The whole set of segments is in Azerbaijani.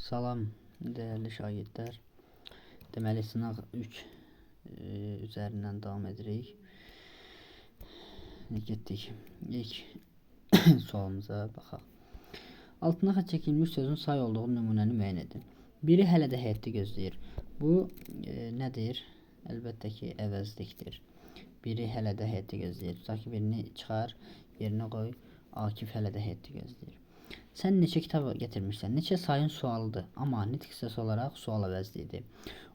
Salam değerli şagirdlər. Deməli sınaq 3 üzərindən davam edirik. Getdik. İlk sualımıza baxaq. Altına xətt çəkilmiş sözün say olduğu nümunəni müəyyən edin. Biri hələ də həyatda gözləyir. Bu nədir? Əlbəttə ki, əvəzlikdir. Biri hələ də həyatda gözləyir. Tutaq ki, birini çıxar, yerinə qoy. Akif hələ də həyatda gözləyir. Sən neçə kitab getirmişsən? Neçə sayın sualıdır, amma nitq hissəsi olaraq sual əvəzlidir.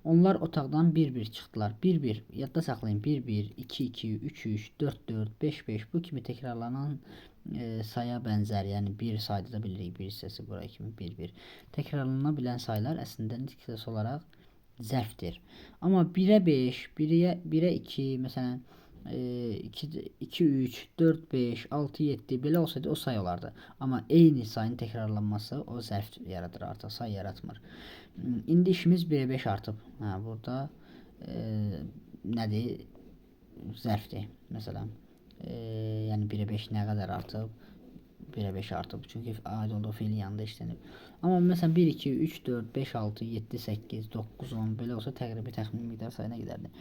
Onlar otaqdan bir-bir çıxdılar. Bir-bir, yadda saxlayın. 1-1, 2-2, 3-3, 4-4, 5-5 bu kimi təkrarlanan saya bənzər. Yəni bir sayda da bilirik, bir hissəsi buraya kimi 1-1. Təkrarlana bilən saylar əslində nitq hissəsi olaraq zərfdir. Amma 1-ə 5, 1-ə 2, məsələn 2-3, 4-5, 6-7 belə olsaydı o say olardı. Amma eyni sayın təkrarlanması o zərf yaradır, artıq say yaratmır. İndi işimiz 1-ə 5 artıb. Burada nədir? Zərfdir. Məsələn, yəni 1-ə 5 nə qədər artıb? 1-ə 5 artıb. Çünki aid olduğu fiilin yanında işlənib. Amma məsələn 1, 2, 3, 4, 5, 6, 7, 8, 9, 10 belə olsa təqribi təxmini miqdar sayına gedərdi.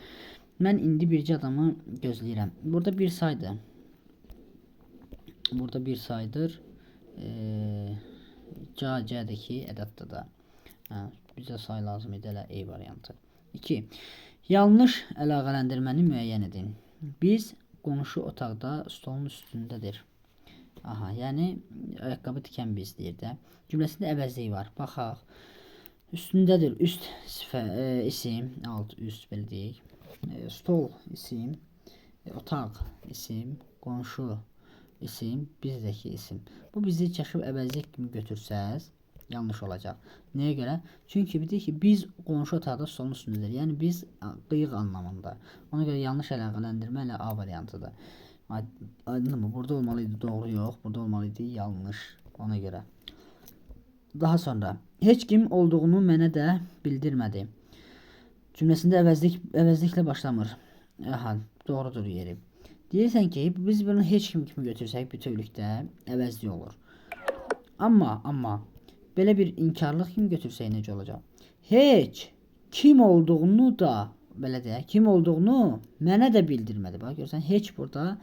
Mən indi birci adamı gözləyirəm. Burada bir saydır. Burada bir saydır. C-dəki ədatda da. Bizə say lazım idi, elə E variantı. 2. Yanlış əlaqələndirməni müəyyən edin. Biz qonşu otaqda stolun üstündədir. Aha, yəni ayaqqabı tikən biz deyir də. Cümləsində əvəzlik var. Baxaq. Üstündədir. Üst isim, alt, üst belə deyək. Stol isim, otaq isim, qonşu isim, bizdəki isim. Bu bizi çaşıb əvəzlik kimi götürsəz yanlış olacaq. Nəyə görə? Çünki deyir ki, biz qonşu otaqda stolun üstündədir. Yəni biz qıyıq anlamında. Ona görə yanlış əlaqələndirmə ilə A variantıdır. Aydınmı? Burada olmalıydı doğru yox, burada olmalıydı yanlış. Ona görə. Daha sonra heç kim olduğunu mənə də bildirmədi. Cümləsində əvəzliklə başlamır. Aha, doğrudur yeri. Deyirsən ki, biz bunu heç kim kimi götürsək bütövlükdə əvəzlik olur. Amma belə bir inkarlıq kimi götürsək necə olacaq? Heç kim olduğunu da belə deyək, kim olduğunu mənə də bildirmədi. Bax görürsən, heç burada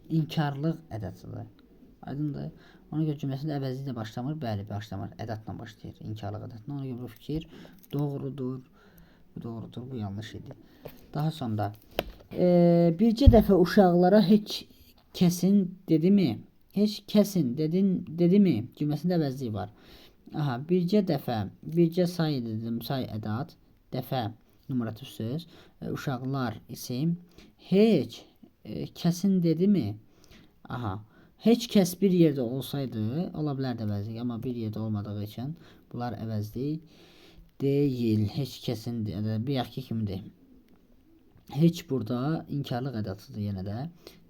inkarlıq ədatıdır. Aydındır? Ona görə cümləsində əvəzliklə başlamır, bəli başlamır. Ədatla başlayır, inkarlıq ədatla. Ona görə bu fikir doğrudur. Bu doğrudur, bu yanlış idi. Daha sonra bircə dəfə uşaqlara heç kəsin dedimi? Heç kəsin dedimi? Cümləsində əvəzlik var. Aha, bircə dəfə, bircə say dedim, say ədat, dəfə numarativ söz, uşaqlar isim, heç kəsin dedimi? Aha, heç kəs bir yerdə olsaydı, ola bilər də əvəzlik, amma bir yerdə olmadığı üçün bunlar əvəzlik deyil. Heç kəsin bayaq ki kimidir. Heç burada inkarlıq ədatıdır yenə də.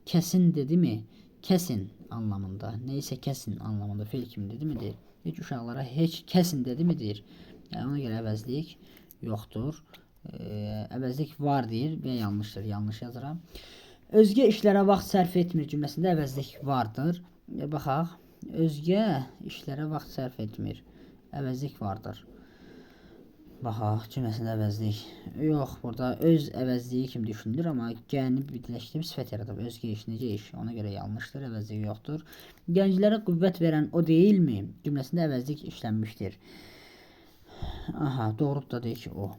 Kəsin dedimi? Kəsin anlamında. Neysə kəsin anlamında feil kimi dedimidir. Heç uşaqlara heç kəsin dedimidir. Yəni ona görə əvəzlik yoxdur. Əvəzlik var deyir və yanlışdır. Yanlış yazıram. Özgə işlərə vaxt sərf etmir cümləsində əvəzlik vardır. Baxaq. Özgə işlərə vaxt sərf etmir. Əvəzlik vardır. Baxaq, cümləsində əvəzlik yox, burada öz əvəzliyi kimi düşünülür, amma gəni birləşdirib sifət yaradıb. Özgə iş, necə iş? Ona görə yanlışdır, əvəzlik yoxdur. Gənclərə qüvvət verən o deyilmi? Cümləsində əvəzlik işlənmişdir. Aha, doğrudur da deyir ki, o.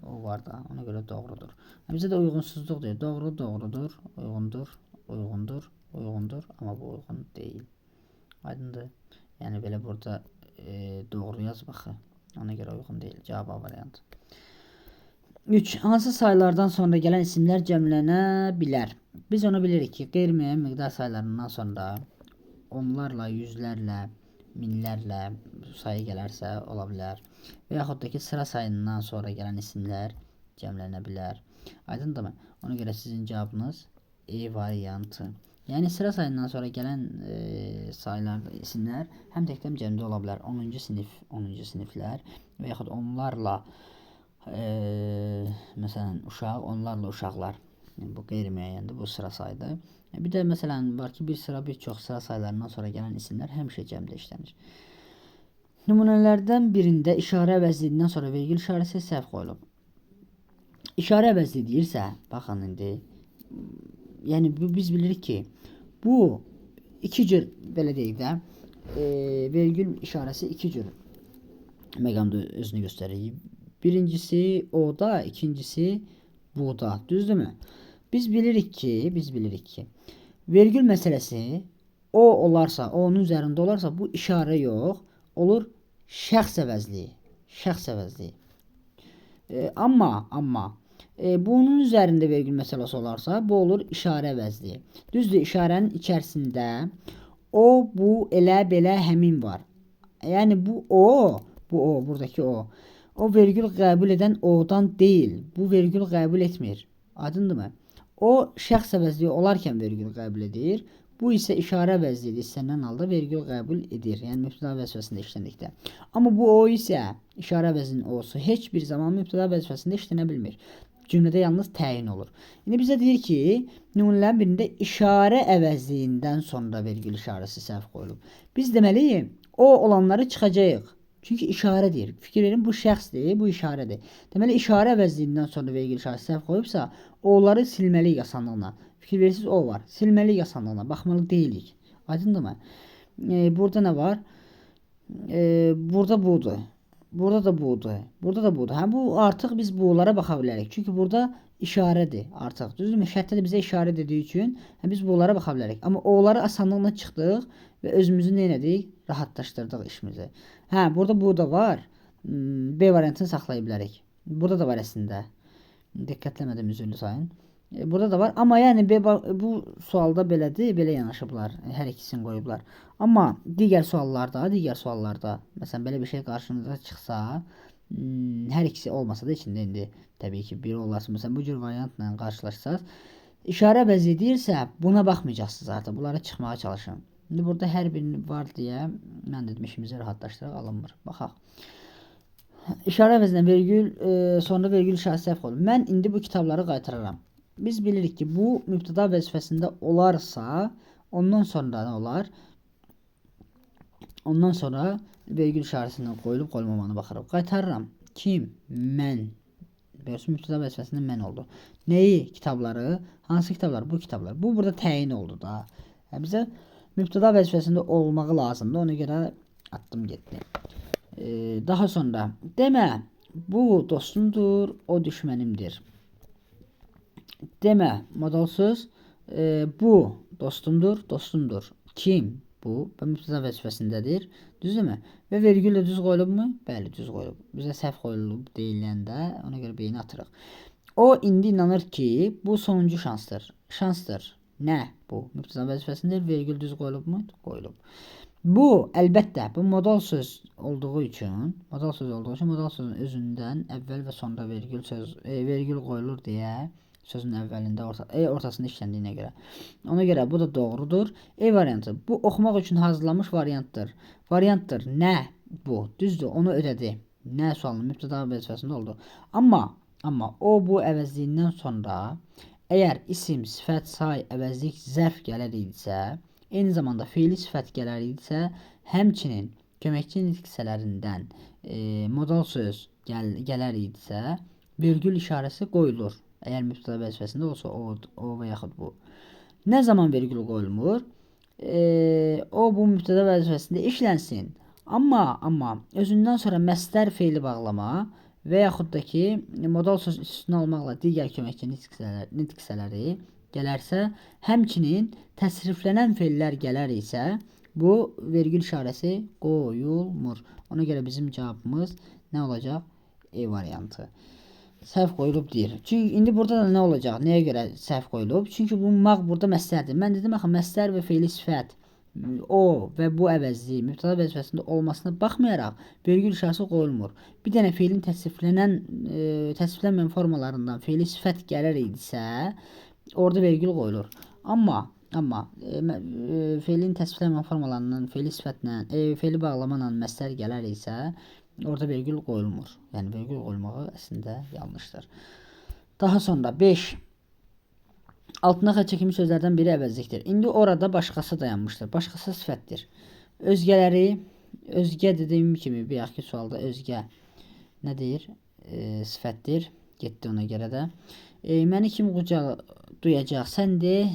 O var da, ona görə doğrudur. Bizə də uyğunsuzluq deyir. Doğru, doğrudur, uyğundur, uyğundur, uyğundur, amma bu uyğun deyil. Aydındır. Yəni belə burada doğru yaz baxı. Ona görə uyğun deyil. Cavab A variantı. 3. Hansı saylardan sonra gələn isimlər cəmlənə bilər? Biz onu bilirik ki, qeyri-müəyyən miqdar saylarından sonra onlarla, yüzlərlə, minlərlə sayı gələrsə ola bilər. Və yaxud da ki, sıra sayından sonra gələn isimlər cəmlənə bilər. Aydındırmı? Ona görə sizin cavabınız E variantı. Yəni sıra sayından sonra gələn saylar, isimlər həm təkdən cəmdə ola bilər. 10-cu sinif, 10-cu siniflər və yaxud onlarla məsələn uşaq, onlarla uşaqlar. Yəni, bu qeyri-müəyyəndir, bu sıra saydır. Bir də məsələn var ki, bir sıra, bir çox sıra saylarından sonra gələn isimlər həmişə cəmdə işlənir. Nümunələrdən birində işarə əvəzliyindən sonra vergül işarəsi səhv qoyulub. İşarə əvəzliyi deyirsə, baxın indi, yəni biz bilirik ki, bu iki cür, belə deyək də, vergül işarəsi iki cür məqamda özünü göstərir. Birincisi o-da, ikincisi bu-da, düzdürmü? Biz bilirik ki, vergül məsələsi o olarsa, o-nun üzərində olarsa, bu işarə yox, olur şəxs əvəzliyi. Şəxs əvəzliyi. Amma bunun üzərində vergül məsələsi olarsa, bu olur işarə əvəzliyi. Düzdür, işarənin içərisində o, bu, elə, belə, həmin var. Yəni bu o, buradakı o. O vergül qəbul edən o-dan deyil. Bu vergül qəbul etmir. Aydındırmı? O şəxs əvəzliyi olarkən vergül qəbul edir. Bu isə işarə əvəzliyi istənilən halda vergül qəbul edir. Yəni mübtəda vəzifəsində işləndikdə. Amma bu o isə işarə əvəzliyinin o'su heç bir zaman mübtəda vəzifəsində işlənə bilmir. Cümlədə yalnız təyin olur. İndi bizə deyir ki, nümunələrin birində işarə əvəzliyindən sonra vergül işarəsi səhv qoyulub. Biz deməli o olanları çıxacağıq. Çünki işarədir. Fikir verin, bu şəxsdir, bu işarədir. Deməli işarə əvəzliyindən sonra vergül işarəsi səhv qoyubsa, onları silməliyik asanlığına. Fikir verirsiniz, o var. Silməliyik asanlığına. Baxmalı deyilik. Aydındır mı? Burada nə var? Burada budur. Burada da budur. Burada da budur. Hə, bu artıq biz bulara baxa bilərik. Çünki burada işarədir artıq. Düzdürmü? Şərtdə də bizə işarə dediyi üçün biz bulara baxa bilərik. Amma onları asanlıqla çıxdıq və özümüzü nə elədik? Rahatlaşdırdıq işimizi. Hə, burada bu da var. B variantını saxlaya bilərik. Burada da var əslində. Diqqətləmədim, üzrlü sayın. Burada da var. Amma yəni bu sualda belədir, belə yanaşıblar. Hər ikisini qoyublar. Amma digər suallarda, məsələn belə bir şey qarşınıza çıxsa, hər ikisi olmasa da içində indi təbii ki, biri olarsa, məsələn bu cür variantla qarşılaşsaz, işarə əvəzliyi deyirsə, buna baxmayacaqsınız artıq. Bunlara çıxmağa çalışın. İndi burada hər birini var deyə mən dedim işimizi rahatlaşdıraq, alınmır. Baxaq. İşarə əvəzindən vergül, sonra vergül işarəsi səhv qoyulub. Mən indi bu kitabları qaytararam. Biz bilirik ki, bu mübtəda vəzifəsində olarsa, ondan sonra nə olar? Ondan sonra vergül işarəsindən qoyulub qoyulmamağına baxırıq. Qaytarıram. Kim? Mən. Görürsün, mübtəda vəzifəsində mən oldu. Neyi? Kitabları. Hansı kitablar? Bu kitablar. Bu burada təyin oldu da. Yəni, bizə mübtəda vəzifəsində olmağı lazımdır. Ona görə attım getdi. Daha sonra demə bu dostumdur, o düşmənimdir. Demə modalsız bu dostumdur. Kim? Bu mübtəda vəzifəsindədir. Düzdürmü? Və vergül də düz qoyulubmu? Bəli, düz qoyulub. Bizə səhv qoyulub deyiləndə ona görə beyni atırıq. O indi inanır ki, bu sonuncu şansdır. Nə bu? Mübtəda vəzifəsində vergül düz qoyulubmu? Qoyulub. Bu əlbəttə bu modal söz olduğu üçün modal sözün özündən əvvəl və sonda vergül qoyulur deyə sözün əvvəlində ortasında işləndiyinə görə. Ona görə bu da doğrudur. E variantı. Bu oxumaq üçün hazırlanmış variantdır. Variantdır. Nə bu? Düzdür. Onu ödədi. Nə sualının mübtəda vəzifəsində oldu. Amma o bu əvəzliyindən sonra əgər isim, sifət, say, əvəzlik, zərf gələr idisə, eyni zamanda feili sifət gələr idisə, həmçinin köməkçi nitq hissələrindən modal söz gələr idisə, vergül işarəsi qoyulur. Əgər mübtəda vəzifəsində olsa o və yaxud bu. Nə zaman vergül qoyulmur? O bu mübtəda vəzifəsində işlənsin. Amma özündən sonra məsdər feili bağlama və yaxud da ki, modal söz üstünə almaqla digər köməkçi nitq hissələri gələrsə, həmçinin təsriflənən feillər gələr isə, bu vergül işarəsi qoyulmur. Ona görə bizim cavabımız nə olacaq? E variantı. Səhv qoyulub deyir. Çünki indi burada da nə olacaq? Nəyə görə səhv qoyulub? Çünki bu maq burada məsdərdir. Mən dedim axı məsdər və feili sifət o və bu əvəzliyi mübtəda vəzifəsində olmasına baxmayaraq vergül işarəsi qoyulmur. Bir dənə feilin təsriflənməyən formalarından feili sifət gələr idisə, orada vergül qoyulur. Amma feilin təsriflənməyən formalarından feili sifətlə, feili bağlama ilə məsdər gələr isə, orada vergül qoyulmur. Yəni vergül qoyulmağı əslində yanlışdır. Daha sonra 5. Altına xətt çəkilmiş sözlərdən biri əvəzlikdir. İndi orada başqası dayanmışdır. Başqası sifətdir. Özgələri Özgə dediyim kimi bir yaxki sualda özgə nə deyir? Sifətdir. Getdi ona görə də. Məni kim duyacaq? Sən de,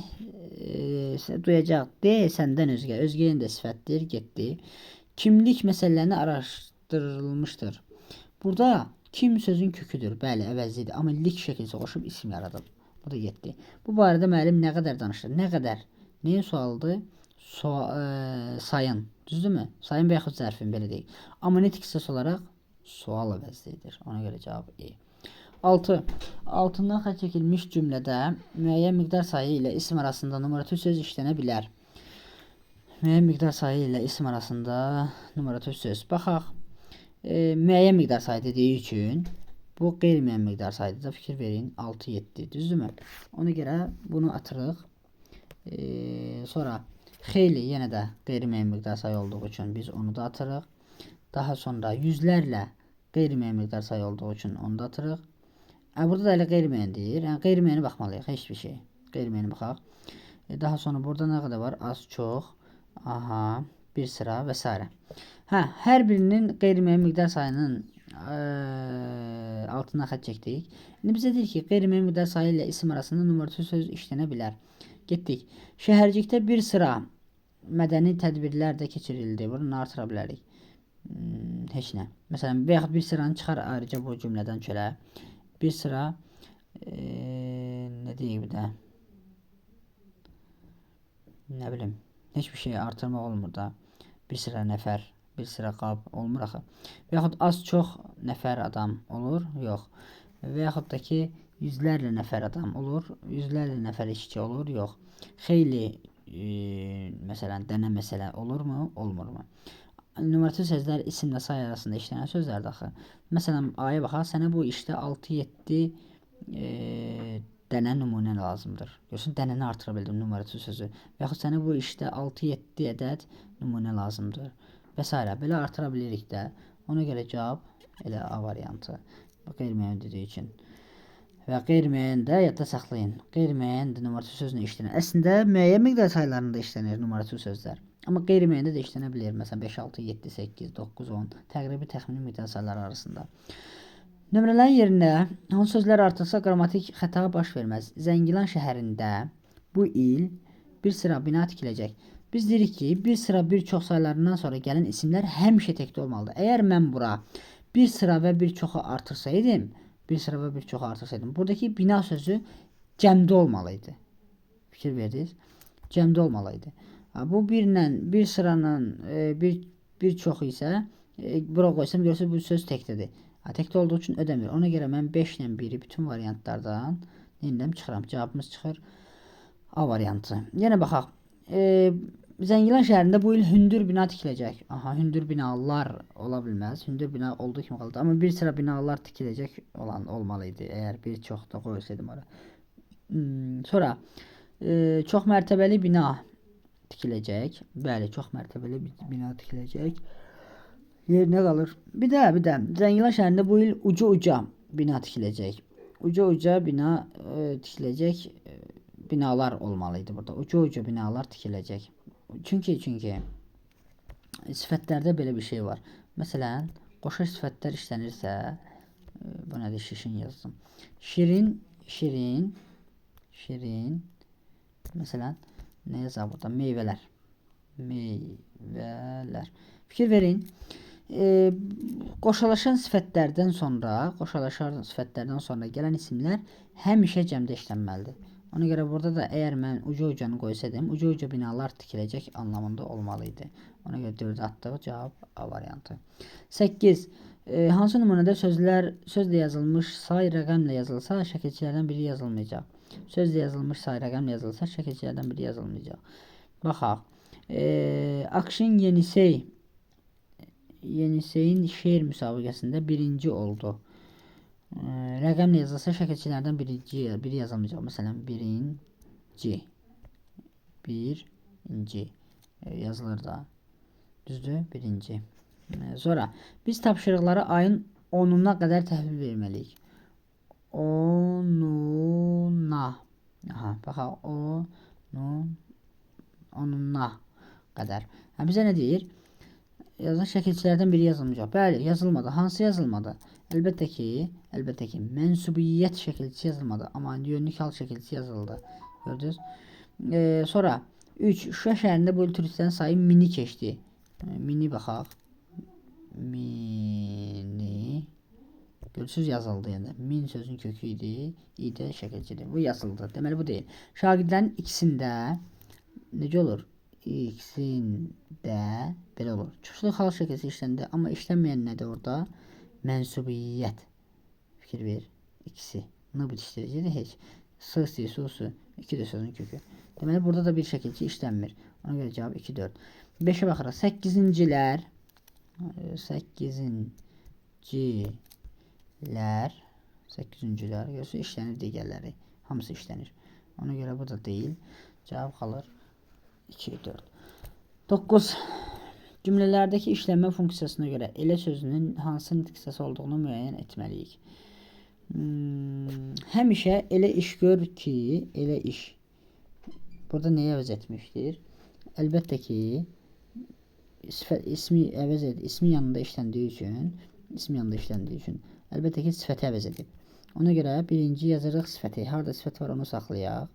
duyacaq de səndən özgə. Özgəyin də sifətdir. Getdi. Kimlik məsələlərini araşdırılmışdır. Burada kim sözün köküdür. Bəli, əvəzlidir. Amma lik şəkildə qoşub isim yaradıb. Bu da getdi. Bu barədə müəllim nə qədər danışdı? Nə qədər? Neyin sualıdır? Sayın. Düzdürmü? Sayın və yaxud zərfin belə deyək. Ammonetik hissəsi olaraq sual əvəzlidir. Ona görə cavab E. 6. Altından xətt çəkilmiş cümlədə müəyyən miqdar sayı ilə isim arasında numarativ söz işlənə bilər. Müəyyən miqdar sayı ilə isim arasında numarativ söz. Baxaq. Müəyyən miqdar sayı dediyi üçün bu qeyri-müəyyən miqdar sayıdır da fikir verin. 6, 7. Düzdürmü? Ona görə bunu atırıq. Sonra xeyli yenə də qeyri-müəyyən miqdar sayı olduğu üçün biz onu da atırıq. Daha sonra yüzlərlə qeyri-müəyyən miqdar sayı olduğu üçün onu da atırıq. Burada da elə qeyri-müəyyən deyir. Yəni qeyri-müəyyəni baxmalıyıq. Heç bir şey. Qeyri-müəyyəni baxaq. Daha sonra burada nə qədər var? Az, çox. Aha, bir sıra və s. Hər birinin qeyri-müəyyən miqdar sayının altından xətt çəkdik. İndi bizə deyir ki, qeyri-müəyyən miqdar sayı ilə isim arasında numarativ söz işlənə bilər. Getdik. Şəhərcikdə bir sıra mədəni tədbirlər də keçirildi. Bunu artıra bilərik. Heç nə. Məsələn, və yaxud bir sıranı çıxar ayrıca bu cümlədən çölə. Bir sıra nə deyək bir də? Nə bilim. Heç bir şey artırmaq olmur da. Bir sıra nəfər, bir sıra qab olmur axı. Və yaxud az çox nəfər adam olur? Yox. Və yaxud da ki, yüzlərlə nəfər adam olur, yüzlərlə nəfər işçi olur? Yox. Xeyli, məsələn, dənə məsələ olurmu? Olmurmu? Numarativ sözlər isimlə say arasında işlənən sözlərdir axı. Məsələn, aya baxaq, sənə bu işdə 6-7 dənə nümunə lazımdır. Görürsən, dənəni artıra bildim numarativ sözü. Və yaxud sənə bu işdə 6-7 ədəd nümunə lazımdır. Və s. Belə artıra bilirik də. Ona görə cavab elə A variantı. Qeyri-müəyyən dediyi üçün. Və qeyri-müəyyən də yadda saxlayın. Qeyri-müəyyən də numarativ sözlə işlənir. Əslində müəyyən miqdar saylarında işlənir numarativ sözlər. Amma qeyri-müəyyəndə də işlənə bilər. Məsələn 5, 6, 7, 8, 9, 10 təqribi təxmini miqdar sayları arasında. Nömrələrin yerinə hansı sözlər artırsa qrammatik xəta baş verməz. Zəngilan şəhərində bu il bir sıra bina tikiləcək. Biz deyirik ki, bir sıra bir çox saylarından sonra gələn isimlər həmişə təkdə olmalıdır. Əgər mən bura bir sıra və bir çoxu artırsaydım, buradakı bina sözü cəmdə olmalıydı. Fikir verdiniz? Cəmdə olmalıydı. Bu bir sıranın bir çoxu isə bura qoysam görürsünüz bu söz təkdədir. Təkdə olduğu üçün ödəmir. Ona görə mən 5 ilə 1-i bütün variantlardan yeniləm çıxıram. Cavabımız çıxır A variantı. Yenə baxaq. Zəngilan şəhərində bu il hündür bina tikiləcək. Aha, hündür binalar ola bilməz. Hündür bina olduğu kimi qaldı. Amma bir sıra binalar tikiləcək olmalıydı. Əgər bir çox da qoysaydım ora. Sonra çox mərtəbəli bina tikiləcək. Bəli, çox mərtəbəli bina tikiləcək. Yerinə qalır. Bir də Zəngilan şəhərində bu il uca bina tikiləcək. Uca bina tikiləcək. Binalar olmalıydı burada. Uca binalar tikiləcək. Çünki sifətlərdə belə bir şey var. Məsələn, qoşa sifətlər işlənirsə, bu nədir? Şişin yazdım. Şirin. Məsələn, nə yazaq burada? Meyvələr. Fikir verin. Qoşalaşan sifətlərdən sonra gələn isimlər həmişə cəmdə işlənməlidir. Ona görə burada da əgər mən uca-ucanı qoysaydım, uca binalar tikiləcək anlamında olmalıydı. Ona görə 4 atdıq, cavab A variantı. 8. Hansı nümunədə sözlə yazılmış say rəqəmlə yazılsa, şəkilçilərdən biri yazılmayacaq. Sözlə yazılmış say rəqəmlə yazılsa, şəkilçilərdən biri yazılmayacaq. Baxaq. Akşin Yenisey'in şeir müsabiqəsində birinci oldu. Rəqəmlə yazılsa şəkilçilərdən biri yazılmayacaq. Məsələn, birinci yazılır da. Düzdür? Birinci. Sonra biz tapşırıqları ayın 10'una qədər təhvil verməliyik. 10'una. Aha, baxaq. 10'una qədər. Bizə nə deyir? yazılan şəkilçilərdən biri yazılmayacaq. Bəli, yazılmadı. Hansı yazılmadı? Əlbəttə ki, mənsubiyyət şəkilçisi yazılmadı. Amma yönlük hal şəkilçisi yazıldı. Gördünüz? Sonra 3. Şuşa şəhərində bu il turistlərin sayı mini keçdi. Mini baxaq. Mini. Görürsüz yazıldı yəni. Min sözün kökü idi. İdə şəkilçidir. Bu yazıldı. Deməli bu deyil. Şagirdlərin ikisində necə olur? İkisində belə olur. Çıxışlı hal şəkilçisi işləndi. Amma işlənməyən nədir orada? Mənsubiyyət. Fikir ver. İkisi. Nə bitişdiricidir? Heç. Sı, si, su, su. İki də sözün kökü. Deməli burada da bir şəkilçi işlənmir. Ona görə cavab 2, 4. 5'e baxırıq. 8-cilər 8-cilər görürsünüz işlənir digərləri. Hamısı işlənir. Ona görə bu da deyil. Cavab qalır 2, 4. 9. Cümlələrdəki işlənmə funksiyasına görə elə sözünün hansı nitq hissəsi olduğunu müəyyən etməliyik. Həmişə elə iş gör ki, elə iş. Burada nəyə əvəz etmişdir? Əlbəttə ki, ismi əvəz edib, ismi yanında işləndiyi üçün, əlbəttə ki, sifəti əvəz edib. Ona görə birinci yazırıq sifəti. Harada sifət var onu saxlayaq.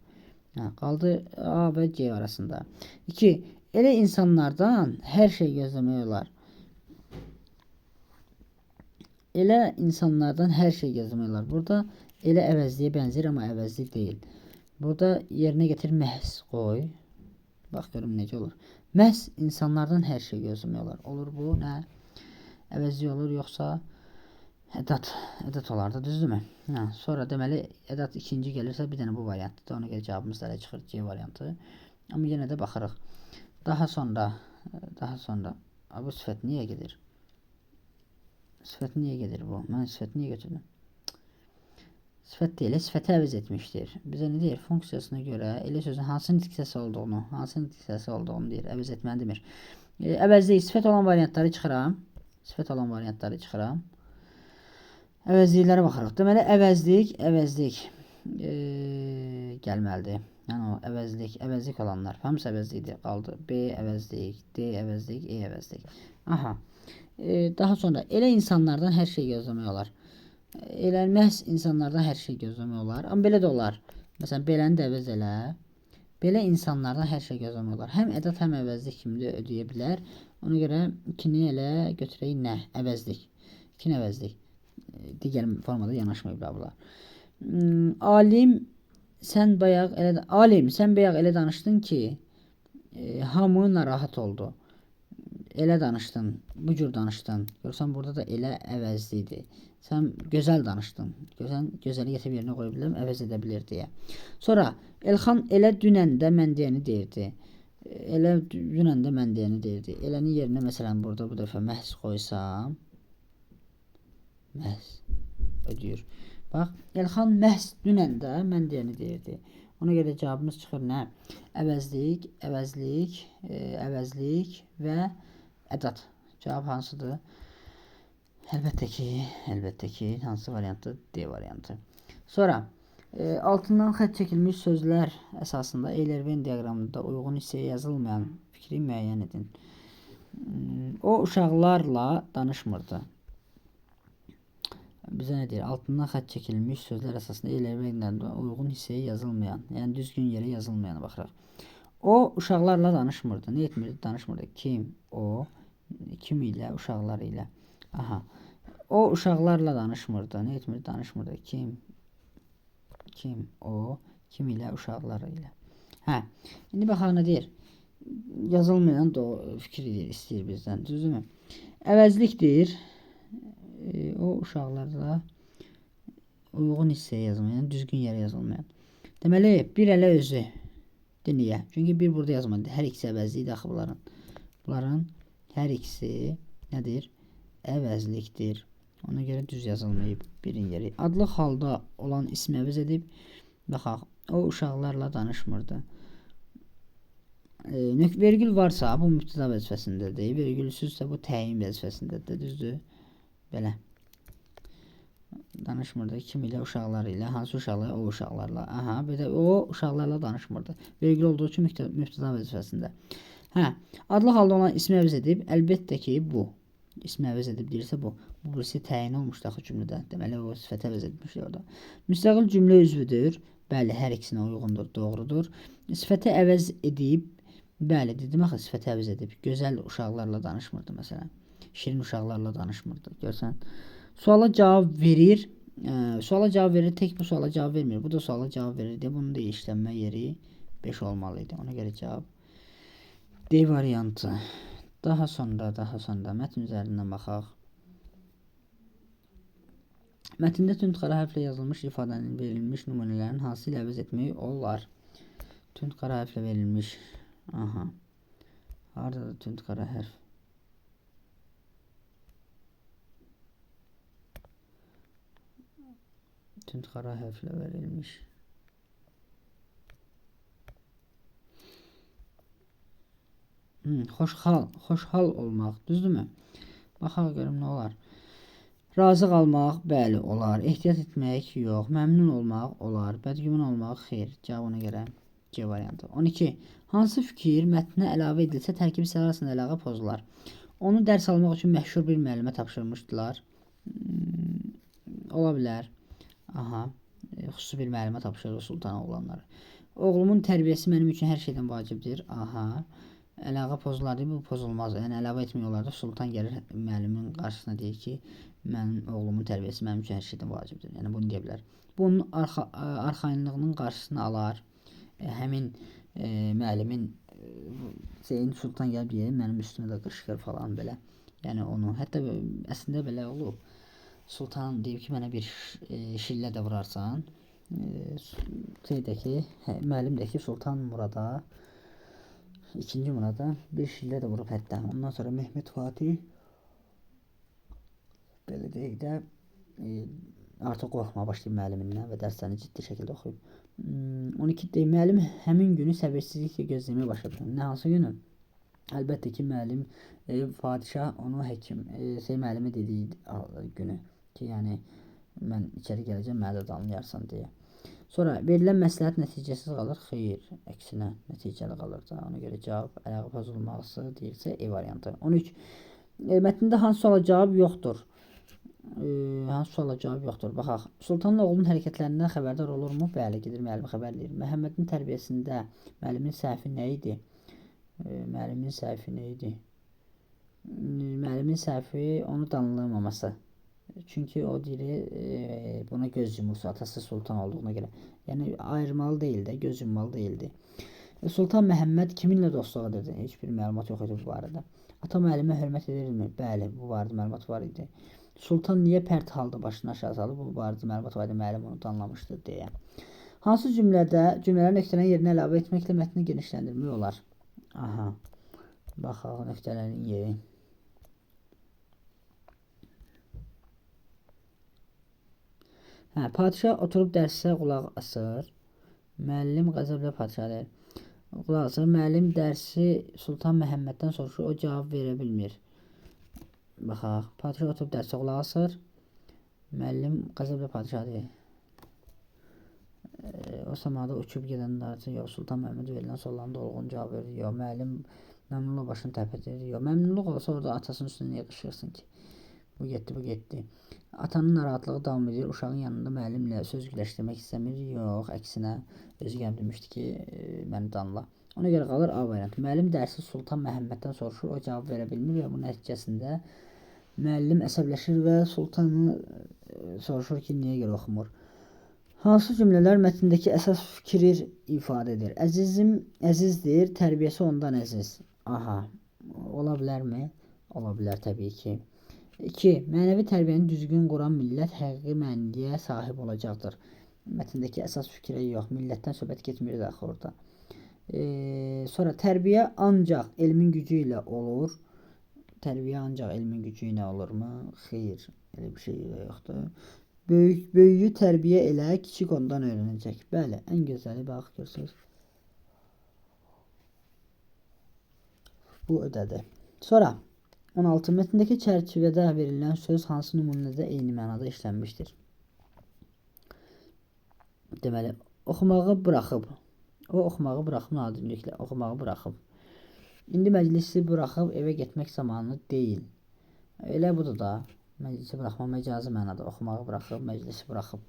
Qaldı A və C arasında. 2. Elə insanlardan hər şey gözləmək olar. Elə insanlardan hər şey gözləmək olar. Burada elə əvəzliyə bənzər, amma əvəzli deyil. Burada yerinə getir məhz qoy. Bax görüm necə olur. Məhz insanlardan hər şey gözləmək olar. Olur bu nə? Əvəzli olur yoxsa ədat olardı, düzdürmü? Sonra deməli ədat ikinci gəlirsə bir dənə bu variantdır. Ona görə cavabımız da çıxır C variantı. Amma yenə də baxırıq. Daha sonra bu sifət niyə gedir? Sifət niyə gedir bu? Mən sifəti niyə götürdüm? Sifət deyil, sifəti əvəz etmişdir. Bizə nə deyir? Funksiyasına görə elə sözün hansı nitq hissəsi olduğunu deyir. Əvəz etməni demir. Əvəzlik, sifət olan variantları çıxıram. Əvəzliklərə baxırıq. Deməli, əvəzlik gəlməlidir. Yəni o əvəzlik olanlar. Hamısı əvəzlikdir. Qaldı B əvəzlik, D əvəzlik, E əvəzlik. Aha. Daha sonra elə insanlardan hər şey gözləmək olar. Elə məhz insanlardan hər şey gözləmək olar. Amma belə də olar. Məsələn, beləni də əvəz elə. Belə insanlardan hər şey gözləmək olar. Həm ədat, həm əvəzlik kimi də ödəyə bilər. Ona görə ikini elə götürək nə? Əvəzlik. İkini əvəzlik. Digər formada yanaşmayıblar bunlar. Alim, sən bayaq elə danışdın ki, hamı narahat oldu. Elə danışdın, bu cür danışdın. Görsən burada da elə əvəzlidir. Sən gözəl danışdın. Gözəli gətirib yerinə qoya bilərəm, əvəz edə bilir deyə. Sonra Elxan elə dünən də mən deyəni deyirdi. Elənin yerinə məsələn burada bu dəfə məhz qoysam, məhz ödəyir. Bax, Elxan məhz dünən də mən deyəni deyirdi. Ona görə cavabımız çıxır nə? Əvəzlik və ədat. Cavab hansıdır? Əlbəttə ki, hansı variantdır? D variantı. Sonra altından xətt çəkilmiş sözlər əsasında Eyler-Venn diaqramında uyğun hissəyə yazılmayan fikri müəyyən edin. O uşaqlarla danışmırdı. Bizə nə deyir? Altından xətt çəkilmiş sözlər əsasında Eyler-Venn uyğun hissəyə yazılmayan, yəni düzgün yerə yazılmayan baxırıq. O uşaqlarla danışmırdı. Nə etmirdi? Danışmırdı. Kim? O. Kim ilə? Uşaqlar ilə. Aha. O uşaqlarla danışmırdı. Nə etmirdi? Danışmırdı. Kim? O. Kim ilə? Uşaqlar ilə. Hə. İndi baxaq nə deyir? Yazılmayan da o fikir istəyir bizdən. Düzdürmü? Əvəzlikdir. O uşaqlarla uyğun hissəyə yazılmayan, düzgün yerə yazılmayan. Deməli, bir elə özü. Niyə? Çünki bir burada yazmadı. Hər ikisi əvəzlikdir axı bunların. Bunların hər ikisi nədir? Əvəzlikdir. Ona görə düz yazılmayıb birin yeri. Adlı halda olan ismi əvəz edib. Baxaq, o uşaqlarla danışmırdı. Vergül varsa bu mübtəda vəzifəsindədir. Vergülsüzsə bu təyin vəzifəsindədir. Düzdür? Belə. Danışmırdı. Kim ilə? Uşaqlar ilə. Hansı uşaqlar? O uşaqlarla. Aha, bir də o uşaqlarla danışmırdı. Vergül olduğu üçün mübtəda vəzifəsində. Hə, adlı halda olan ismi əvəz edib, əlbəttə ki, bu. İsmi əvəz edib deyirsə bu. Bu birisi təyin olmuşdu axı cümlədə. Deməli o sifəti əvəz etmiş orada. Müstəqil cümlə üzvüdür. Bəli, hər ikisinə uyğundur, doğrudur. Sifəti əvəz edib. Bəli, dedim axı sifəti əvəz edib. Gözəl uşaqlarla danışmırdı məsələn. Şirin uşaqlarla danışmırdı. Görsən. Suala cavab verir. Suala cavab verir. Tek bu suala cavab vermir. Bu da suala cavab verir deyə bunun da işlənmə yeri 5 olmalıydı. Ona görə cavab D variantı. Daha sonra mətn üzərindən baxaq. Mətndə tünd qara hərflə yazılmış ifadənin verilmiş nümunələrin hansı ilə əvəz etmək olar? Tünd qara hərflə verilmiş. Aha. Haradadır tünd qara hərf? Tünd qara hərflə verilmiş. Xoşhal olmaq, düzdürmü? Baxaq görüm nə olar. Razı qalmaq, bəli, olar. Ehtiyat etmək, yox. Məmnun olmaq, olar. Bədgüman olmaq, xeyr. Cavabına görə C variantı. 12. Hansı fikir mətnə əlavə edilsə tərkib hissələr arasında əlaqə pozular? Onu dərs almaq üçün məşhur bir müəllimə tapşırmışdılar. Ola bilər. Aha. Xüsusi bir müəllimə tapşırır Sultan oğlanları. Oğlumun tərbiyəsi mənim üçün hər şeydən vacibdir. Aha. Əlaqə pozular deyil, bu pozulmaz. Yəni əlavə etmək olar da Sultan gəlir müəllimin qarşısına deyir ki, mənim oğlumun tərbiyəsi mənim üçün hər şeydən vacibdir. Yəni bunu deyə bilər. Bunun arxayınlığının qarşısını alar. Həmin müəllimin Sultan gəlib deyir, mənim üstümə də qışqır falan belə. Yəni onu, hətta əslində belə olub. Sultan deyib ki, mənə bir şillə də vurarsan. Müəllim də ki, Sultan Murada İkinci Murada bir şillə də vurub hətta. Ondan sonra Mehmet Fatih belə deyək də artıq qorxmağa başlayıb müəllimindən və dərslərini ciddi şəkildə oxuyub. 12 deyək, müəllim həmin günü səbirsizliklə gözləməyə başladı. Nə hansı günü? Əlbəttə ki, müəllim padişah onu həkim müəllimi dediyi günü ki, yəni mən içəri gələcəm, mənə də danlayarsan deyə. Sonra verilən məsləhət nəticəsiz qalır. Xeyr, əksinə nəticəli qalır da. Ona görə cavab əlaqə pozulması deyirsə E variantı. 13. Mətndə hansı suala cavab yoxdur? Hansı suala cavab yoxdur? Baxaq. Sultanın oğlunun hərəkətlərindən xəbərdar olurmu? Bəli, gedir müəllim xəbər verir. Məhəmmədin tərbiyəsində müəllimin səhvi nə idi? Müəllimin səhvi nə idi? Müəllimin səhvi onu danlamaması. Çünki o deyir, buna göz yumursa atası Sultan olduğuna görə. Yəni ayırmalı deyildi, göz yummalı deyildi. Sultan Məhəmməd kiminlə dostluq edirdi? Heç bir məlumat yox idi bu barədə. Ata müəllimə hörmət edirmi? Bəli, bu barədə məlumat var idi. Sultan niyə pərt halda başını aşağı salıb? Bu barədə məlumat var idi, müəllim onu danlamışdı deyə. Hansı cümlələr nöqtələrin yerinə əlavə etməklə mətni genişləndirmək olar? Aha. Baxaq nöqtələrin yeri. Padişah oturub dərsə qulaq asır. Müəllim qəzəblə padişah deyir. Qulaq asır. Müəllim dərsi Sultan Məhəmməddən soruşur. O cavab verə bilmir. Baxaq. Padişah oturub dərsə qulaq asır. Müəllim qəzəblə padişah deyir. O səmada uçub gedən darıcı yox. Sultan Məhəmməd verilən suallarına dolğun cavab verir. Yox. Müəllim məmnunluq başını tərpədir. Yox. Məmnunluq olsa orada atasının üstünə niyə qışqırsın ki? Bu getdi. Atanın narahatlığı davam edir. Uşağın yanında müəllimlə söz güləşdirmək istəmir. Yox, əksinə özü gəlib demişdi ki, məni danla. Ona görə qalır A variantı. Müəllim dərsi Sultan Məhəmməddən soruşur, o cavab verə bilmir və bu nəticəsində müəllim əsəbləşir və Sultanı soruşur ki, niyə görə oxumur. Hansı cümlələr mətndəki əsas fikri ifadə edir? Əzizim əzizdir, tərbiyəsi ondan əziz. Aha, ola bilərmi? Ola bilər təbii ki. 2. Mənəvi tərbiyəni düzgün quran millət həqiqi mənliyə sahib olacaqdır. Mətndəki əsas fikrə yox, millətdən söhbət getmir də orada. Sonra tərbiyə ancaq elmin gücü ilə olur. Tərbiyə ancaq elmin gücü ilə olurmu? Xeyr, elə bir şey yoxdur. Böyüyü tərbiyə elə, kiçik ondan öyrənəcək. Bəli, ən gözəli bax görürsünüz. Bu ödədir. Sonra 16. Mətndəki çərçivədə verilən söz hansı nümunədə eyni mənada işlənmişdir? Deməli, oxumağı buraxıb. O oxumağı buraxıb, nadimliklə oxumağı buraxıb. İndi məclisi buraxıb evə getmək zamanı deyil. Elə budur da. Məclisi buraxmaq məcazi mənada, oxumağı buraxıb, məclisi buraxıb.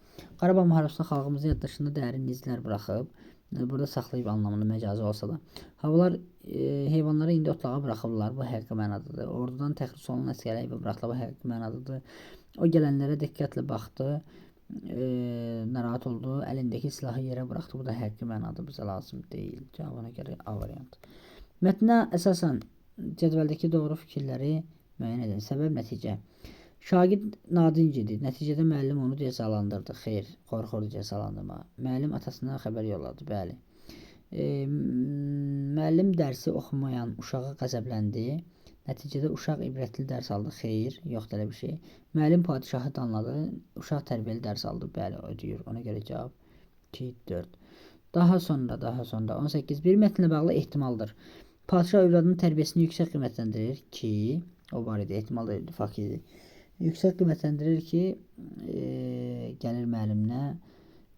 Qarabağ müharibəsində xalqımızın yaddaşında dərin izlər buraxıb. Burada saxlayıb anlamında məcazi olsa da. Heyvanları indi otlağa buraxırlar. Bu həqiqi mənadadır. Ordudan təxris olunan əsgərlər evə buraxılır. Bu həqiqi mənadadır. O gələnlərə diqqətlə baxdı. Narahat oldu. Əlindəki silahı yerə buraxdı. Bu da həqiqi mənada bizə lazım deyil. Cavabına görə A variantı. Mətnə əsasən cədvəldəki doğru fikirləri müəyyən edin. Səbəb, nəticə. Şagird nadinc idi. Nəticədə müəllim onu cəzalandırdı. Xeyr, qorxurdu cəzalandırma. Müəllim atasına xəbər yolladı. Bəli. Müəllim dərsi oxumayan uşağı qəzəbləndi. Nəticədə uşaq ibrətli dərs aldı. Xeyr, yoxdur elə bir şey. Müəllim padişahı danladı. Uşaq tərbiyəli dərs aldı. Bəli, ödəyir. Ona görə cavab 2, 4. Daha sonra 18. Bir mətnlə bağlı ehtimaldır. Padişah övladının tərbiyəsini yüksək qiymətləndirir ki, o var idi, ehtimal da fakt idi. Yüksək qiymətləndirir ki, gəlir müəlliminə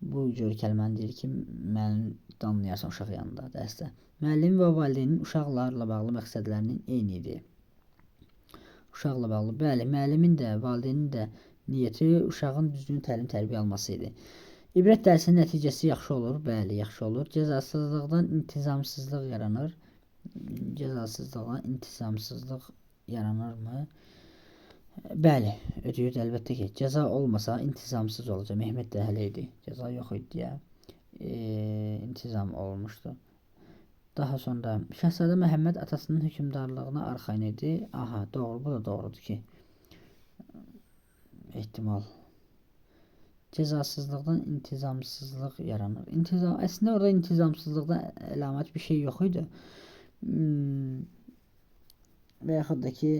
bu cür kəlməni deyir ki, məni danlayarsan uşaq yanında dərsdə. Müəllim və valideynin uşaqlarla bağlı məqsədlərinin eyni idi. Uşaqla bağlı, bəli, müəllimin də, valideynin də niyyəti uşağın düzgün təlim-tərbiyə alması idi. İbrət dərsinin nəticəsi yaxşı olur, bəli, yaxşı olur. Cəzasızlıqdan intizamsızlıq yaranır. Cəzasızlıqdan intizamsızlıq yaranırmı? Bəli, ödəyir əlbəttə ki. Cəza olmasa intizamsız olacaq. Mehmet də hələ idi. Cəza yox idi deyə intizam olmuşdu. Daha sonra Şəhzadə Məhəmməd atasının hökmdarlığına arxayın idi. Aha, doğru, bu da doğrudur ki. Ehtimal. Cəzasızlıqdan intizamsızlıq yaranır. Əslində orada intizamsızlıqdan əlamət bir şey yox idi. Və yaxud da ki,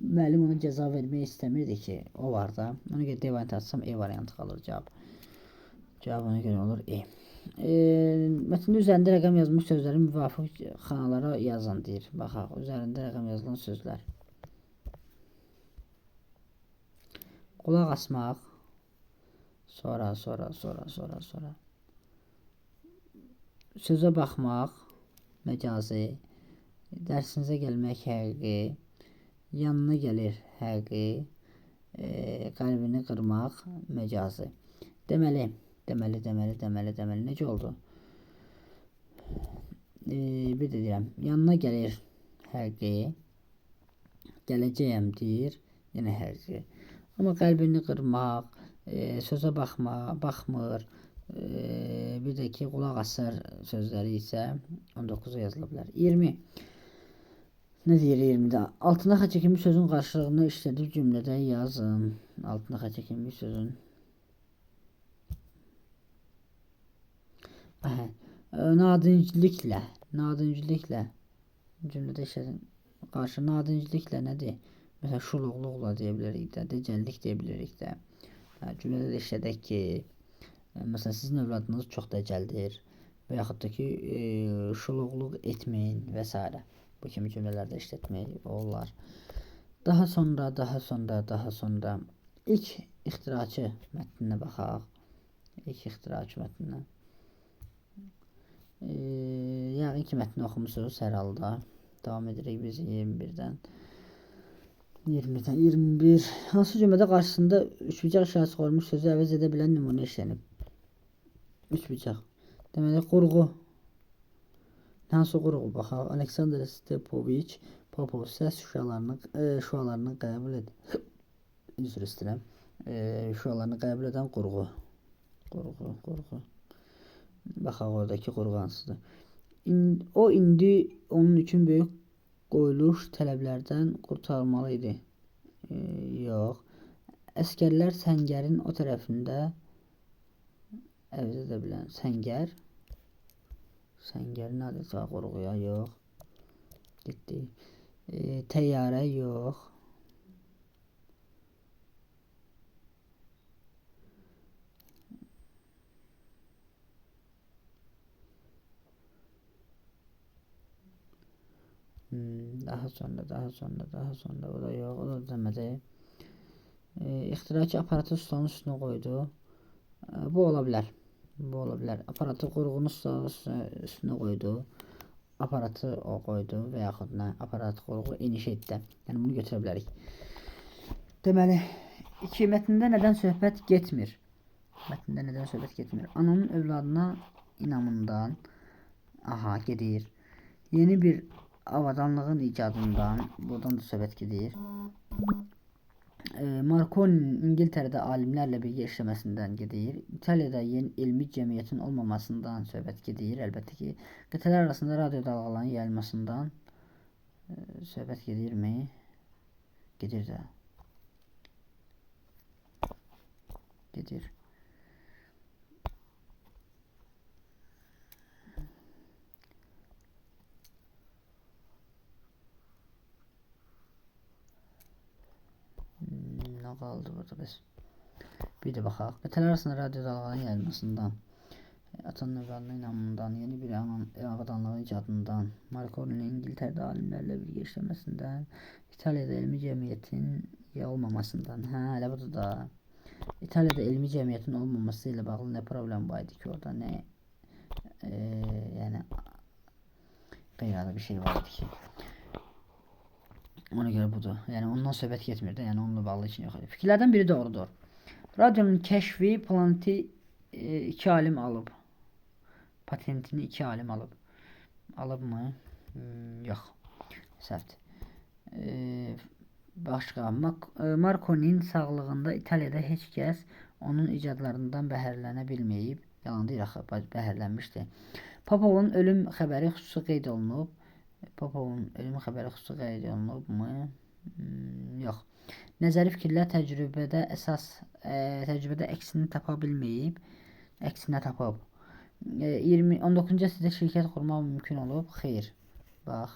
müəllim ona cəza vermək istəmirdi ki, o var da. Ona görə D variantı açsam E variantı qalır cavab. Cavab ona görə olur E. Mətnin üzərində rəqəm yazmış sözləri müvafiq xanalara yazın deyir. Baxaq, üzərində rəqəm yazılan sözlər. Qulaq asmaq. Sonra. Sözə baxmaq. Məcazi. Dərsinizə gəlmək həqiqi. Yanına gəlir həqiqi. Qəlbini qırmaq məcazi. Deməli. Necə oldu? Bir də deyirəm. Yanına gəlir həqiqi. Gələcəyəm deyir. Yenə həqiqi. Amma qəlbini qırmaq, sözə baxmır. Bir də ki, qulaq asır sözləri isə 19-a yazıla bilər. 20. Nə deyir 20-də? Altına xətt çəkilmiş sözün qarşılığını işlədib cümlədə yazın. Altına xətt çəkilmiş sözün. Nadincliklə cümlədə işlədin. Qarşı nadincliklə nədir? Məsələn, şuluqluqla deyə bilərik də, decəllik deyə bilərik də. Cümlədə də işlədək ki, məsələn, sizin övladınız çox dəcəldir və yaxud da ki, şuluqluq etməyin və s. Bu kimi cümlələrdə işlətmək olar. Daha sonra ilk ixtiraçı mətninə baxaq. İlk ixtiraçı mətninə. Yəqin ki, mətni oxumusunuz hər halda. Davam edirik biz 21-dən. 21. Hansı cümlədə qarşısında üçbucaq işarəsi qoyulmuş sözü əvəz edə bilən nümunə işlənib? Üçbucaq. Deməli, qurğu. Hansı qurğu? Baxaq. Aleksandr Stepoviç Popov səs şüalarını qəbul edir. Üzr istəyirəm. Şüalarını qəbul edən qurğu. Qurğu. Baxaq, oradakı qurğu hansıdır? O indi onun üçün böyük qoyuluş tələblərdən qurtarmalı idi. Yox. Əskərlər səngərin o tərəfində əvəz edə bilən. Səngərin adeta qurğuya yox. Getdi. Təyyarə yox. Daha sonra o da yox, o da demədi. İxtiraçı aparatı stolun üstünə qoydu. Bu ola bilər. Aparatı qurğunun stolun üstünə qoydu. aparatı o qoydu və yaxud nə aparat qurğu initiate. Yəni bunu götürə bilərik. Deməli, 2 mətndə nədən söhbət getmir? Mətndə nədən söhbət getmir? Ananın övladına inamından aha gedir. Yeni bir avadanlığın icadından buradan da söhbət gedir. Marconi'nin İngiltərədə alimlərlə birgə işləməsindən gedir. İtaliyada yeni elmi cəmiyyətin olmamasından söhbət gedir. Əlbəttə ki, qitələr arasında radio dalğalarının yayılmasından söhbət gedirmi? Gedir də. Gedir. Nə qaldı burada biz? Bir də baxaq. Qitələr arasında radio dalğalarının yayılmasından, atanın övladına inamından, yeni bir avadanlığın icadından, Marconi'nin İngiltərədə alimlərlə birgə işləməsindən, İtaliyada elmi cəmiyyətin olmamasından. Hə, elə budur da. İtaliyada elmi cəmiyyətin olmaması ilə bağlı nə problem var idi ki, orada nə yəni qeyri bir şey var idi ki. Ona görə budur. Yəni ondan söhbət getmir də, yəni onunla bağlı heç nə yox idi. Fikirlərdən biri doğrudur. Radionun kəşfi planeti 2 alim alıb. Patentini 2 alim alıb. Alıbmı? Yox. Səhvdir. Başqa, Marconi'nin sağlığında İtaliyada heç kəs onun icadlarından bəhrələnə bilməyib. Yalan deyil axı, bəhrələnmişdi. Popovun ölüm xəbəri xüsusi qeyd olunub. Popovun ölüm xəbəri xüsusi qeyd olunubmu? Yox. Nəzəri fikirlər təcrübədə əksini tapa bilməyib. Əksinə tapıb. 19-cu əsrdə şirkət qurmaq mümkün olub. Xeyr. Bax.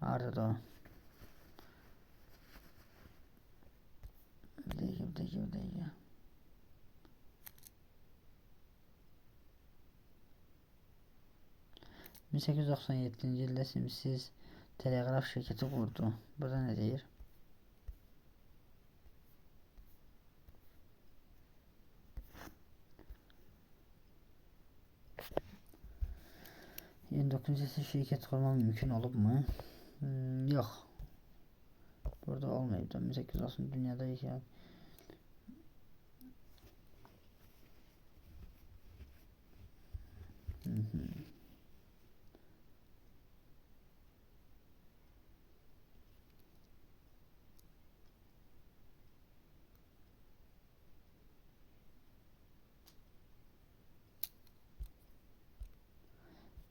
Harada o? Bir dəqiqə. 1897-ci ildə simsiz teleqraf şirkəti qurdu. Burada nə deyir? Dokunca şirket kurma mümkün olup mu? Yok. Burada olmayıp da 1860 dünyada yaşayan.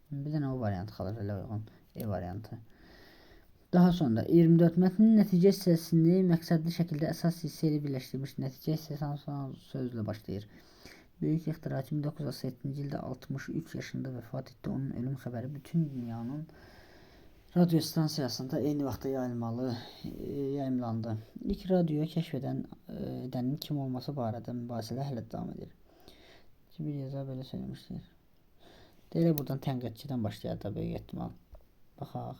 Bir dənə o variant qalır, elə uyğun E variantı. Daha sonra 24 mətnin nəticə hissəsini məqsədli şəkildə əsas hissə ilə birləşdirmiş. Nəticə hissəsi sözlə başlayır. Böyük ixtiraçı 1907-ci ildə 63 yaşında vəfat etdi. Onun ölüm xəbəri bütün dünyanın radyo stansiyasında eyni vaxtda yayımlandı. İlk radioyu kəşf edənin kim olması barədə mübahisələr hələ davam edir. Bir yazar belə söyləmişdir. Deyələ buradan tənqidçidən başlayır da böyük ehtimal. Baxaq.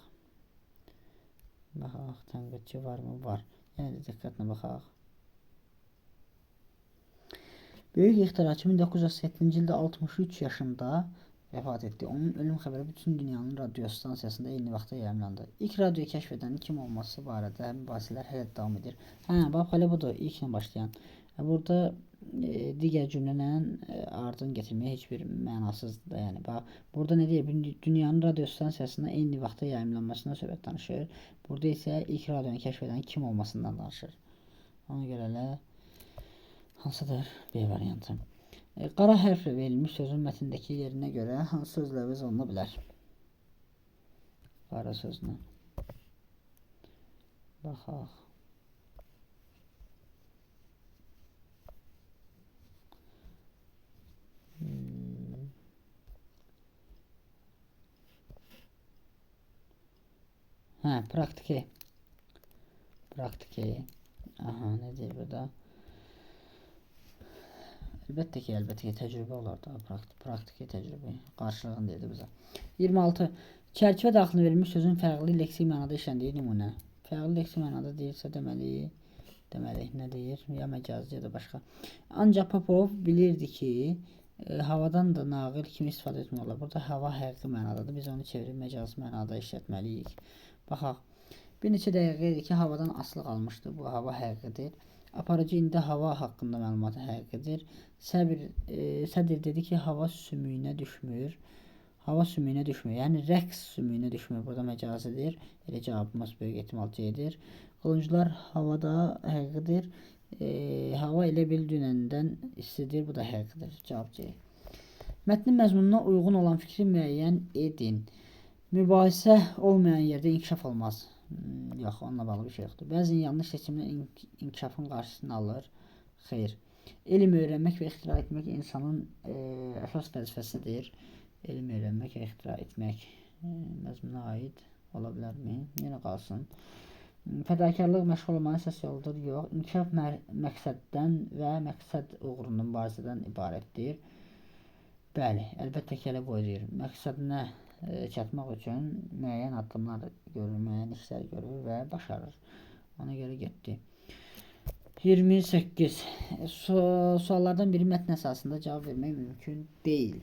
Baxaq, tənqidçi varmı? Var. Yenə də diqqətlə baxaq. Böyük ixtiraçı 1907-ci ildə 63 yaşında vəfat etdi. Onun ölüm xəbəri bütün dünyanın radyo stansiyasında eyni vaxtda yayımlandı. İlk radioyu kəşf edənin kim olması barədə mübahisələr hələ davam edir. Bax, hələ budur, ilklə başlayan. Burada digər cümlələ ardını getirməyə heç bir mənasızdır. Yəni, bax, burada nə deyir? Dünyanın radyo stansiyasında eyni vaxtda yayımlanmasından söhbət danışır. Burada isə ilk radionu kəşf edənin kim olmasından danışır. Ona görə elə hansıdır? B variantı. Qara hərflə verilmiş sözün mətndəki yerinə görə hansı söz əvəz oluna bilər? Qara sözünə. Baxaq. Praktiki. Praktiki. Aha, nə deyir burada? Əlbəttə ki, təcrübə olar da. Praktiki təcrübə. Qarşılığını deyir bizə. 26. Çərçivə daxilində verilmiş sözün fərqli leksik mənada işləndiyi nümunə. Fərqli leksik mənada deyirsə deməli nə deyir? Ya məcazi ya da başqa. Ancaq Popov bilirdi ki, Havadan da naqil kimi istifadə etmək olar. Burada hava həqiqi mənadadır. Biz onu çevirib məcazi mənada işlətməliyik. Baxaq. Bir neçə dəqiqə idi ki, havadan asılı qalmışdı. Bu hava həqiqidir. Aparıcı indi hava haqqında məlumatı həqiqidir. Sədr dedi ki, hava sümüyünə düşmür. Hava sümüyünə düşmür. Yəni rəqs sümüyünə düşmür. Burada məcazidir. Elə cavabımız böyük ehtimal C-dir. Qılınçlar havada həqiqidir. Hava elə bil dünəndən istidir. Bu da həqiqidir. Cavab C. Mətnin məzmununa uyğun olan fikri müəyyən edin. Mübahisə olmayan yerdə inkişaf olmaz. Yox, onunla bağlı bir şey yoxdur. Bəzən yanlış seçimlə inkişafın qarşısını alır. Xeyr. Elm öyrənmək və ixtira etmək insanın əsas vəzifəsidir. Elm öyrənmək və ixtira etmək məzmuna aid ola bilərmi? Yenə qalsın. Fədakarlıq məşğul olmanın əsas yoludur. Yox. İnkişaf məqsəddən və məqsəd uğrunda mübarizədən ibarətdir. Bəli, əlbəttə ki, elə boylayır. Məqsədinə çatmaq üçün müəyyən addımlar görür, müəyyən işlər görür və başarır. Ona görə getdi. 28. Suallardan biri mətn əsasında cavab vermək mümkün deyil.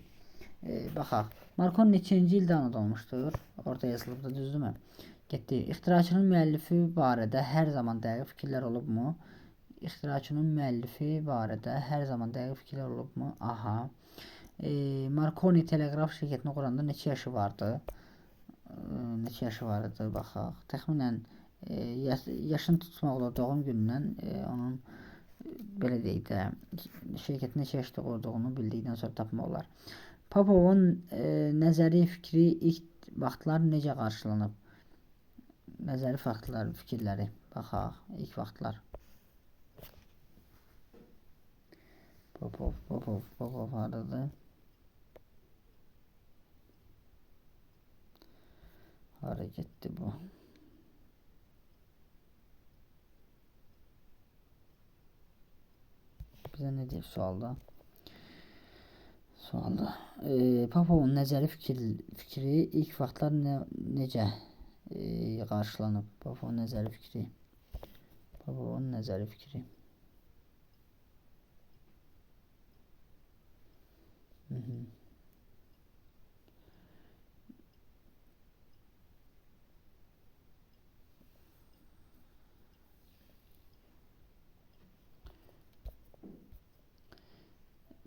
Baxaq. Markoni neçinci ildə anadan olmuşdur? Orada yazılıbdır, düzdürmü? Getdi. İxtiraçının müəllifi barədə hər zaman dəqiq fikirlər olubmu? İxtiraçının müəllifi barədə hər zaman dəqiq fikirlər olubmu? Aha. Markoni teleqraf şirkətini quranda neçə yaşı vardı? Neçə yaşı vardı? Baxaq. Təxminən yaşını tutmaq olar doğum günündən onun belə deyək də şirkətin neçə yaşda olduğunu bildikdən sonra tapmaq olar. Popovun nəzəri fikri ilk vaxtlar necə qarşılanıb? Nəzəri faktlar, fikirləri. Baxaq, ilk vaxtlar. Popov haradır? Hara getdi bu? Bizə nə deyir sualda? Popovun nəzəri fikri ilk vaxtlar necə qarşılanıb? Popovun nəzəri fikri. Popovun nəzəri fikri.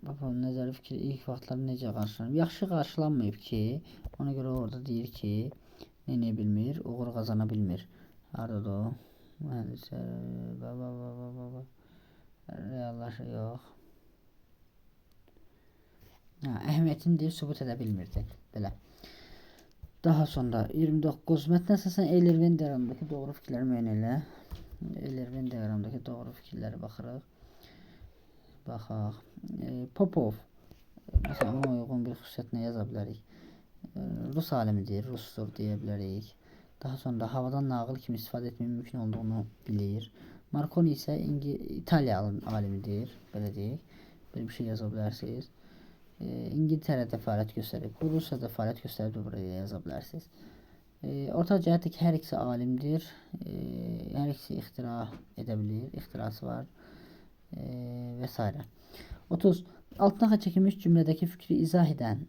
Popovun nəzəri fikri ilk vaxtlar necə qarşılanıb? Yaxşı qarşılanmayıb ki, ona görə orada deyir ki, nə bilmir, uğur qazana bilmir. Harada o? Mühəndislər, reallaşır, yox. Əhəmiyyətini deyir, sübut edə bilmirdi. Belə. Daha sonra 29. Mətn əsasən Eyler-Venn diaqramındakı doğru fikirləri müəyyən elə. Eyler-Venn diaqramındakı doğru fikirləri baxırıq. Baxaq. Popov. Məsələn, ona uyğun bir xüsusiyyətinə yaza bilərik. Rus alimidir, Rusdur deyə bilərik. Daha sonra havadan nağıl kimi istifadə etmək mümkün olduğunu bilir. Marconi isə İtaliya alimidir. Belə deyək. Belə bir şey yaza bilərsiniz. İngiltərədə fəaliyyət göstərib. Rusiyada fəaliyyət göstərib də buraya yaza bilərsiniz. Orta cəhətdə ki, hər ikisi alimdir. Hər ikisi ixtira edə bilir. İxtirası var. Və s. 30. Altına xətt çəkilmiş cümlədəki fikri izah edən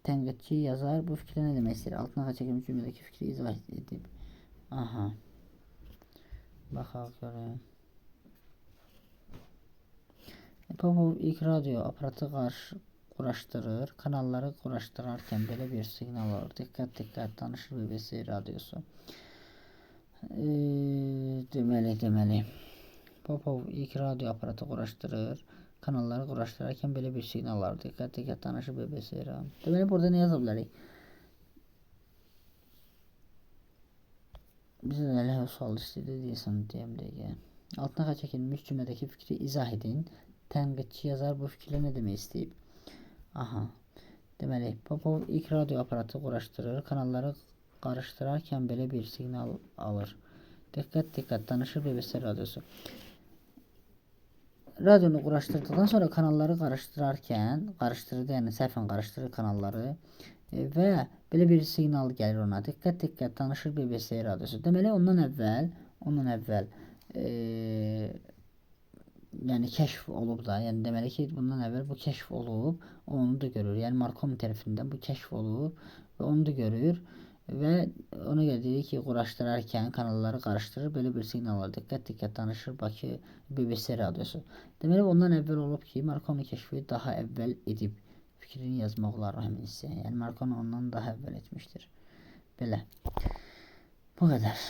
tənqidçi yazar. Bu fikirə nə demək istəyir? Altına xətt çəkilmiş cümlədəki fikri izah edib. Aha. Baxaq görək. Popov ilk radio aparatı quraşdırır. Kanalları quraşdırarkən belə bir siqnal olur. Diqqət danışır BBC radiosu. Deməli. Popov ilk radio aparatı quraşdırır. Kanalları quraşdırarkən belə bir siqnal var. Diqqət danışır BBC radiosu. Deməli, burada nə yaza bilərik? Bizə elə sual istəyir deyəsən, deyəm dəqiqə. Altına xətt çəkilmiş cümlədəki fikri izah edin. Tənqidçi yazar bu fikirlə nə demək istəyib? Aha. Deməli, Popov ilk radio aparatı quraşdırır. Kanalları qarışdırarkən belə bir siqnal alır. Diqqət danışır BBC radiosu. Radionu quraşdırdıqdan sonra kanalları qarışdırır, yəni səhvən qarışdırır kanalları və belə bir siqnal gəlir ona. Diqqət danışır BBC radiosu. Deməli, ondan əvvəl yəni yəni kəşf olub da, yəni deməli ki, bundan əvvəl bu kəşf olub, onu da görür. Yəni Markoni tərəfindən bu kəşf olub və onu da görür və ona görə deyir ki, quraşdırarkən kanalları qarışdırır, belə bir siqnallar diqqət danışır Bakı BBC radiosu. Deməli ondan əvvəl olub ki, Markoni kəşfi daha əvvəl edib. Fikrini yazmaq olar həmin hissəyə. Yəni Markoni ondan daha əvvəl etmişdir. Belə. Bu qədər.